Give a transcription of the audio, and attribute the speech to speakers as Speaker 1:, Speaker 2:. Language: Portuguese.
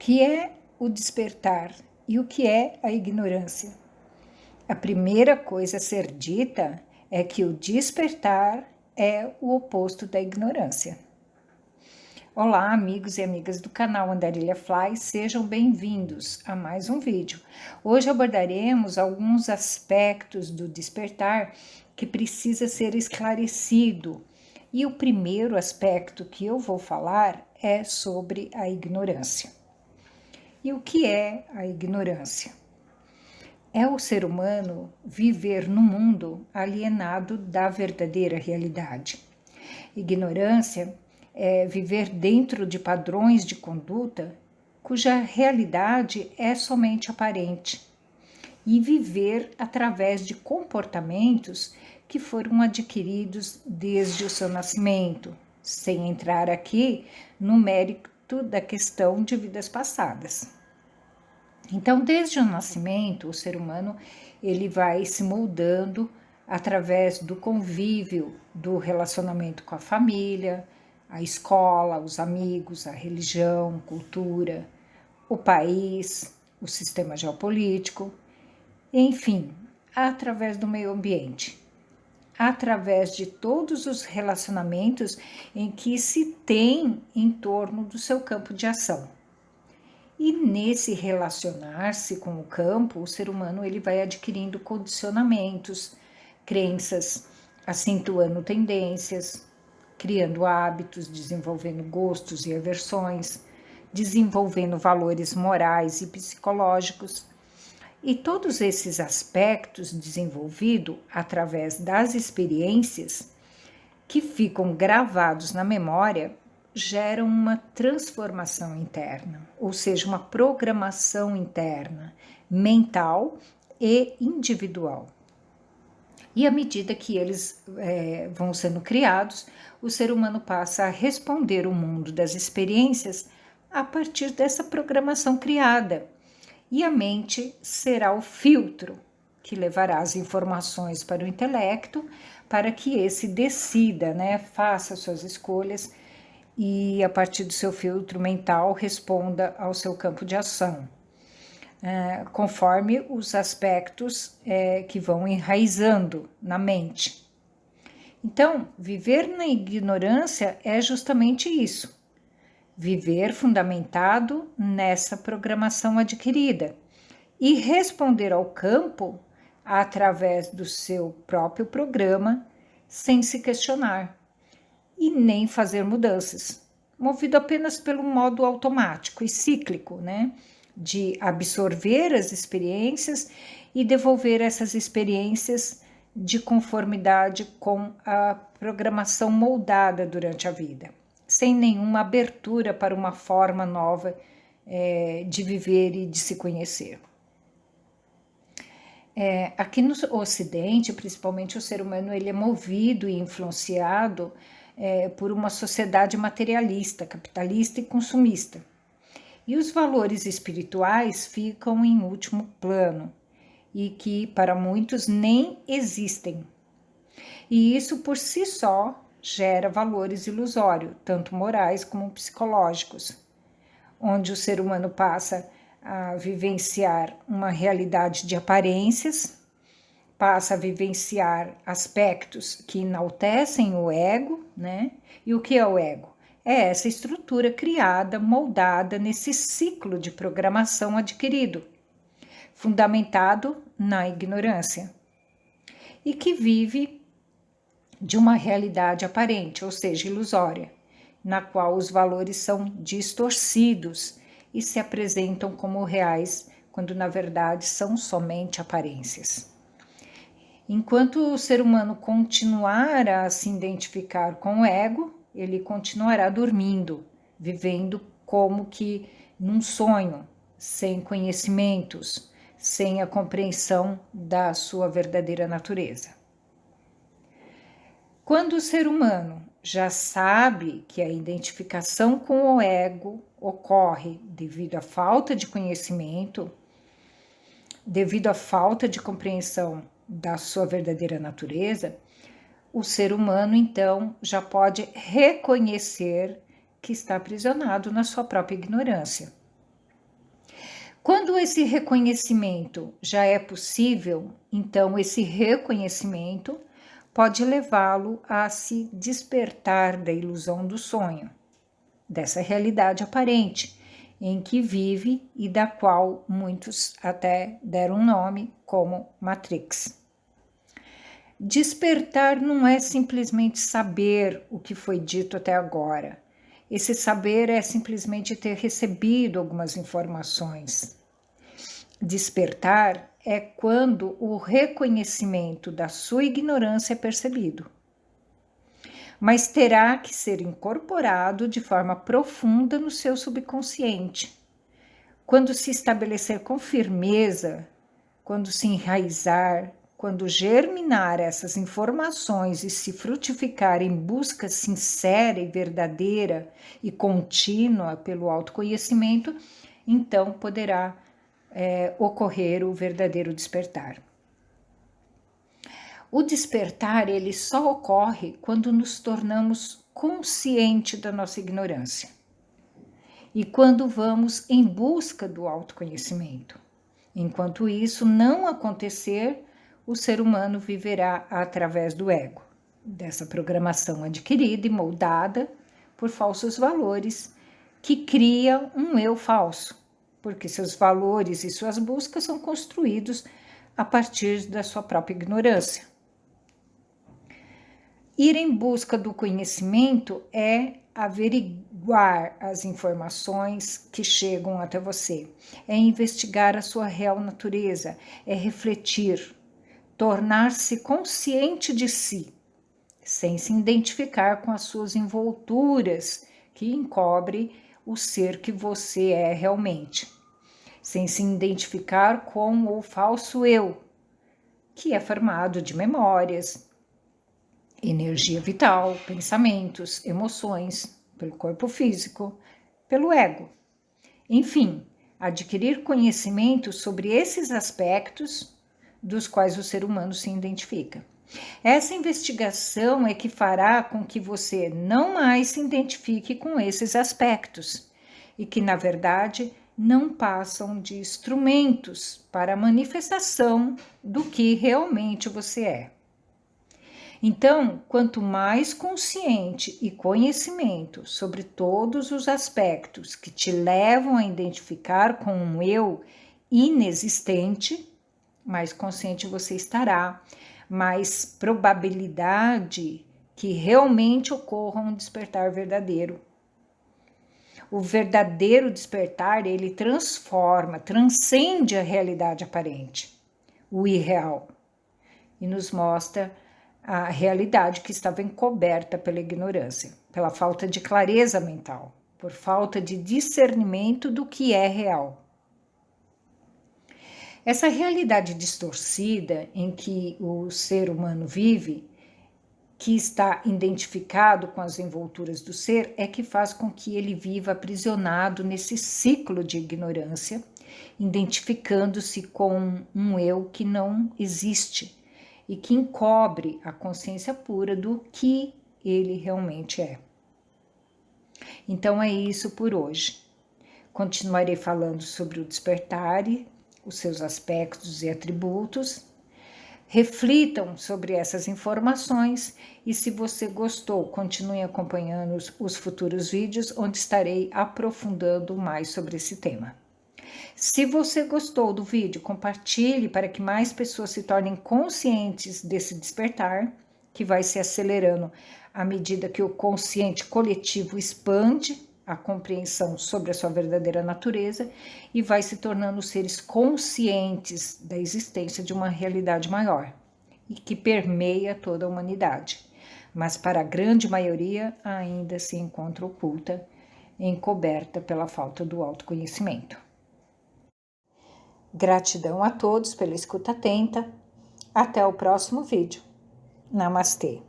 Speaker 1: que é o despertar e o que é a ignorância? A primeira coisa a ser dita é que o despertar é o oposto da ignorância. Olá, amigos e amigas do canal Andarilha Fly, sejam bem-vindos a mais um vídeo. Hoje abordaremos alguns aspectos do despertar que precisa ser esclarecido. E o primeiro aspecto que eu vou falar é sobre a ignorância. E o que é a ignorância? É o ser humano viver no mundo alienado da verdadeira realidade. Ignorância é viver dentro de padrões de conduta cuja realidade é somente aparente e viver através de comportamentos que foram adquiridos desde o seu nascimento, sem entrar aqui no mérito da questão de vidas passadas. Então, desde o nascimento, o ser humano ele vai se moldando através do convívio, do relacionamento com a família, a escola, os amigos, a religião, cultura, o país, o sistema geopolítico, enfim, através do meio ambiente, através de todos os relacionamentos em que se tem em torno do seu campo de ação. E nesse relacionar-se com o campo, o ser humano ele vai adquirindo condicionamentos, crenças, acentuando tendências, criando hábitos, desenvolvendo gostos e aversões, desenvolvendo valores morais e psicológicos. E todos esses aspectos desenvolvidos através das experiências que ficam gravados na memória geram uma transformação interna, ou seja, uma programação interna, mental e individual. E à medida que eles vão sendo criados, o ser humano passa a responder o mundo das experiências a partir dessa programação criada. E a mente será o filtro que levará as informações para o intelecto, para que esse decida, faça suas escolhas e, a partir do seu filtro mental, responda ao seu campo de ação, conforme os aspectos que vão enraizando na mente. Então, viver na ignorância é justamente isso. Viver fundamentado nessa programação adquirida e responder ao campo através do seu próprio programa, sem se questionar e nem fazer mudanças, movido apenas pelo modo automático e cíclico, de absorver as experiências e devolver essas experiências de conformidade com a programação moldada durante a vida, sem nenhuma abertura para uma forma nova de viver e de se conhecer. Aqui no Ocidente, principalmente, o ser humano ele é movido e influenciado por uma sociedade materialista, capitalista e consumista. E os valores espirituais ficam em último plano e que para muitos nem existem. E isso por si só gera valores ilusórios, tanto morais como psicológicos, onde o ser humano passa a vivenciar uma realidade de aparências, passa a vivenciar aspectos que enaltecem o ego, E o que é o ego? É essa estrutura criada, moldada nesse ciclo de programação adquirido, fundamentado na ignorância, e que vive de uma realidade aparente, ou seja, ilusória, na qual os valores são distorcidos e se apresentam como reais, quando na verdade são somente aparências. Enquanto o ser humano continuar a se identificar com o ego, ele continuará dormindo, vivendo como que num sonho, sem conhecimentos, sem a compreensão da sua verdadeira natureza. Quando o ser humano já sabe que a identificação com o ego ocorre devido à falta de conhecimento, devido à falta de compreensão da sua verdadeira natureza, o ser humano, então, já pode reconhecer que está aprisionado na sua própria ignorância. Quando esse reconhecimento já é possível, então esse reconhecimento pode levá-lo a se despertar da ilusão do sonho, dessa realidade aparente em que vive e da qual muitos até deram nome como Matrix. Despertar não é simplesmente saber o que foi dito até agora. Esse saber é simplesmente ter recebido algumas informações. Despertar é quando o reconhecimento da sua ignorância é percebido. Mas terá que ser incorporado de forma profunda no seu subconsciente. Quando se estabelecer com firmeza, quando se enraizar, quando germinar essas informações e se frutificar em busca sincera e verdadeira e contínua pelo autoconhecimento, então poderá ocorrer o verdadeiro despertar. O despertar, ele só ocorre quando nos tornamos conscientes da nossa ignorância e quando vamos em busca do autoconhecimento. Enquanto isso não acontecer, o ser humano viverá através do ego, dessa programação adquirida e moldada por falsos valores que cria um eu falso, porque seus valores e suas buscas são construídos a partir da sua própria ignorância. Ir em busca do conhecimento é averiguar as informações que chegam até você, é investigar a sua real natureza, é refletir, tornar-se consciente de si, sem se identificar com as suas envolturas que encobrem o ser que você é realmente, sem se identificar com o falso eu, que é formado de memórias, energia vital, pensamentos, emoções, pelo corpo físico, pelo ego. Enfim, adquirir conhecimento sobre esses aspectos dos quais o ser humano se identifica. Essa investigação é que fará com que você não mais se identifique com esses aspectos e que, na verdade, não passam de instrumentos para a manifestação do que realmente você é. Então, quanto mais consciente e conhecimento sobre todos os aspectos que te levam a identificar com um eu inexistente, mais consciente você estará, mais probabilidade que realmente ocorra um despertar verdadeiro. O verdadeiro despertar, ele transforma, transcende a realidade aparente, o irreal, e nos mostra a realidade que estava encoberta pela ignorância, pela falta de clareza mental, por falta de discernimento do que é real. Essa realidade distorcida em que o ser humano vive, que está identificado com as envolturas do ser, é que faz com que ele viva aprisionado nesse ciclo de ignorância, identificando-se com um eu que não existe e que encobre a consciência pura do que ele realmente é. Então é isso por hoje. Continuarei falando sobre o despertar e os seus aspectos e atributos. Reflitam sobre essas informações e, se você gostou, continue acompanhando os futuros vídeos, onde estarei aprofundando mais sobre esse tema. Se você gostou do vídeo, compartilhe para que mais pessoas se tornem conscientes desse despertar, que vai se acelerando à medida que o consciente coletivo expande a compreensão sobre a sua verdadeira natureza e vai se tornando seres conscientes da existência de uma realidade maior e que permeia toda a humanidade, mas para a grande maioria ainda se encontra oculta, encoberta pela falta do autoconhecimento. Gratidão a todos pela escuta atenta. Até o próximo vídeo. Namastê.